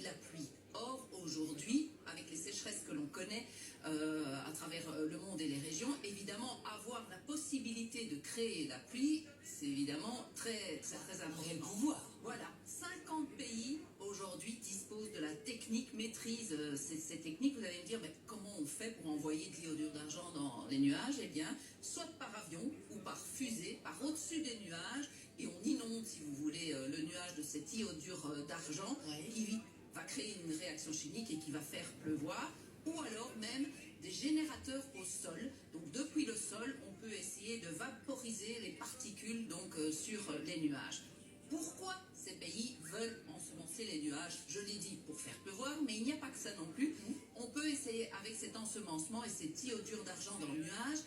la pluie. Or, aujourd'hui, avec les sécheresses que l'on connaît à travers le monde et les régions, évidemment, avoir la possibilité de créer la pluie, c'est évidemment très important. Le pouvoir. Voilà, 50 pays aujourd'hui disposent de la technique, maîtrisent ces techniques. Vous allez me dire, mais comment on fait pour envoyer de l'iodure d'argent dans les nuages? Eh bien, soit par avion ou par fusée, par au-dessus des nuages, et on inonde, si vous voulez, le nuage de cette iodure d'argent qui va créer une réaction chimique et qui va faire pleuvoir, ou alors même des générateurs au sol. Donc depuis le sol, on peut essayer de vaporiser les particules sur les nuages. Pourquoi ces pays veulent ensemencer les nuages? Je l'ai dit, pour faire pleuvoir, mais il n'y a pas que ça non plus. On peut essayer, avec cet ensemencement et cette iodure d'argent dans le nuage,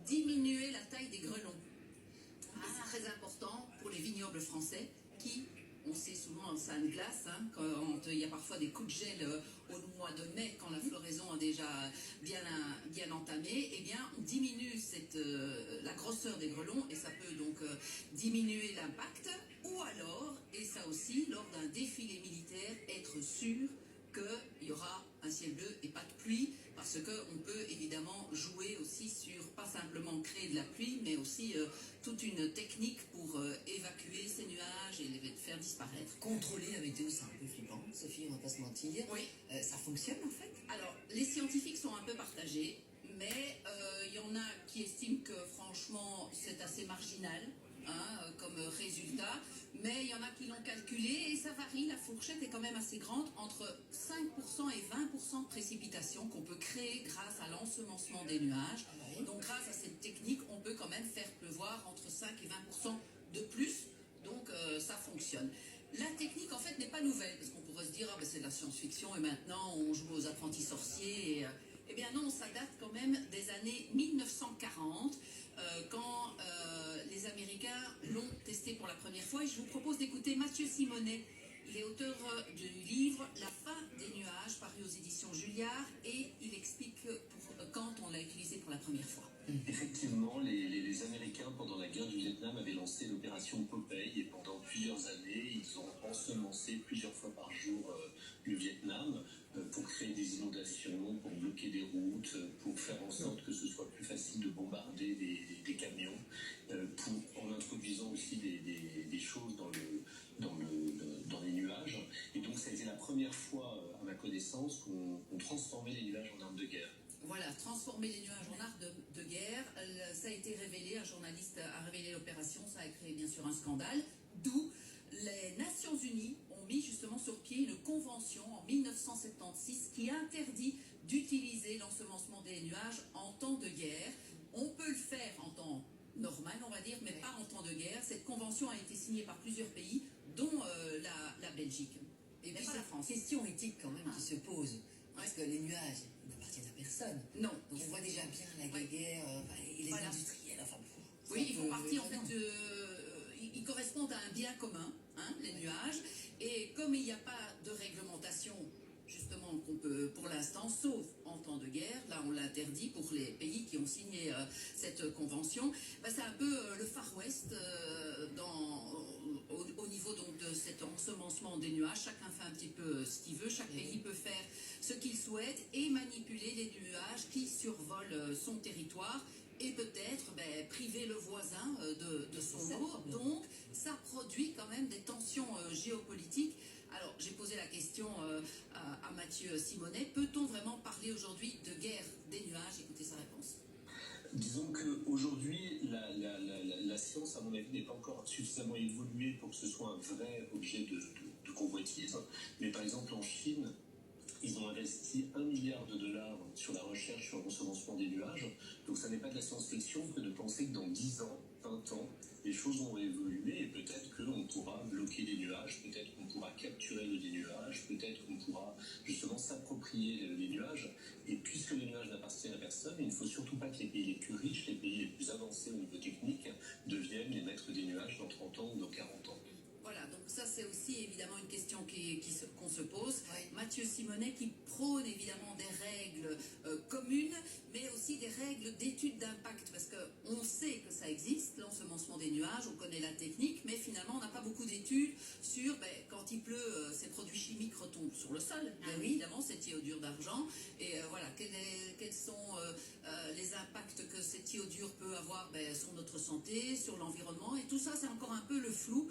diminuer la taille des grêlons. C'est très important pour les vignobles français qui, on sait souvent, ça a une glace, quand il y a parfois des coups de gel au mois de mai, quand la floraison a déjà bien entamé, eh bien, on diminue la grosseur des grêlons et ça peut donc diminuer l'impact. Ou alors, et ça aussi, lors d'un défilé militaire, être sûr qu'il y aura un ciel bleu et pas de pluie, parce qu'on peut évidemment jouer aussi sur, pas simplement créer de la pluie, mais aussi toute une technique pour évacuer ces nuages et les faire disparaître. Contrôler la météo, c'est un peu flippant, Sophie, on va pas se mentir. Oui. Ça fonctionne en fait? Alors, les scientifiques sont un peu partagés, mais il y en a qui estiment que franchement c'est assez marginal comme résultat, mais il y en a qui l'ont calculé et ça varie, la fourchette est quand même assez grande, entre 5% et 20% de précipitations qu'on peut créer grâce à l'ensemencement des nuages. Donc grâce à cette technique, on peut quand même faire pleuvoir entre 5 et 20% de plus, donc ça fonctionne. La technique en fait n'est pas nouvelle, parce qu'on pourrait se dire c'est de la science-fiction et maintenant on joue aux apprentis sorciers. Eh bien non, ça date quand même des années 1940, quand les Américains l'ont testé pour la première fois. Et je vous propose d'écouter Mathieu Simonet. Il est auteur du livre La fin des nuages, paru aux éditions Julliard, et il explique quand on l'a utilisé pour la première fois. Effectivement, les Américains, pendant la guerre du Vietnam, avaient lancé l'opération Popeye, et pendant plusieurs années, ils ont ensemencé plusieurs fois par jour le Vietnam pour créer des inondations, pour bloquer des routes, pour faire en sorte que ce soit plus facile de bombarder des camions, en introduisant aussi des choses dans les nuages. Et donc ça a été la première fois, à ma connaissance, qu'on transformait les nuages en armes de guerre. Voilà, transformer les nuages en armes de guerre, ça a été révélé, un journaliste a révélé l'opération, ça a créé bien sûr un scandale, d'où les Nations Unies ont mis justement sur pied une convention en 1976 qui interdit d'utiliser l'ensemencement des nuages en temps de guerre. On peut le faire en temps normal, on va dire, mais pas en temps de guerre. Cette convention a été signée par plusieurs pays, dont la Belgique. Et puis pas la France. Question éthique quand même qui se pose. Parce que les nuages n'appartiennent à personne. Non. Donc on voit déjà bien la guerre et les industriels. Enfin, oui, ils font partie en fait ils correspondent à un bien commun, les nuages. Et comme il n'y a pas de réglementation, justement, qu'on peut pour l'instant, sauf en temps de guerre, là on l'interdit pour les pays qui ont signé cette convention, c'est un peu le Far West au niveau donc de cet ensemencement des nuages. Chacun fait un petit peu ce qu'il veut, chaque pays peut faire ce qu'il souhaite et manipuler les nuages qui survolent son territoire et peut-être priver le voisin de son eau. Donc ça produit quand même des tensions géopolitiques. Alors j'ai posé la question à Mathieu Simonet, peut-on vraiment parler aujourd'hui de guerre des nuages? Écoutez sa réponse. Disons qu'aujourd'hui, la science, à mon avis, n'est pas encore suffisamment évoluée pour que ce soit un vrai objet de convoitise. Mais par exemple, en Chine, ils ont investi $1 milliard sur la recherche sur l'ensemencement des nuages. Donc ça n'est pas de la science-fiction que de penser que dans 10 ans, 20 ans, les choses vont évoluer et peut-être qu'on pourra bloquer les nuages, peut-être qu'on pourra capturer des nuages, peut-être qu'on pourra justement s'approprier les nuages. Et puisque les nuages n'appartiennent à personne, il ne faut surtout pas que les pays les plus riches, les pays les plus avancés au niveau technique, deviennent les maîtres des nuages dans 30 ans ou dans 40 ans. Voilà, donc ça c'est aussi évidemment une question qu'on se pose. Mathieu Simonet qui prône évidemment des règles communes, mais aussi des règles d'études d'impact, parce qu'on sait que ça existe, l'ensemencement des nuages, on connaît la technique, mais finalement on n'a pas beaucoup d'études sur quand il pleut, c'est produits chimiques retombent sur le sol, bien oui. évidemment, cet iodure d'argent. Et voilà, quels sont les impacts que cet iodure peut avoir sur notre santé, sur l'environnement. Et tout ça, c'est encore un peu le flou.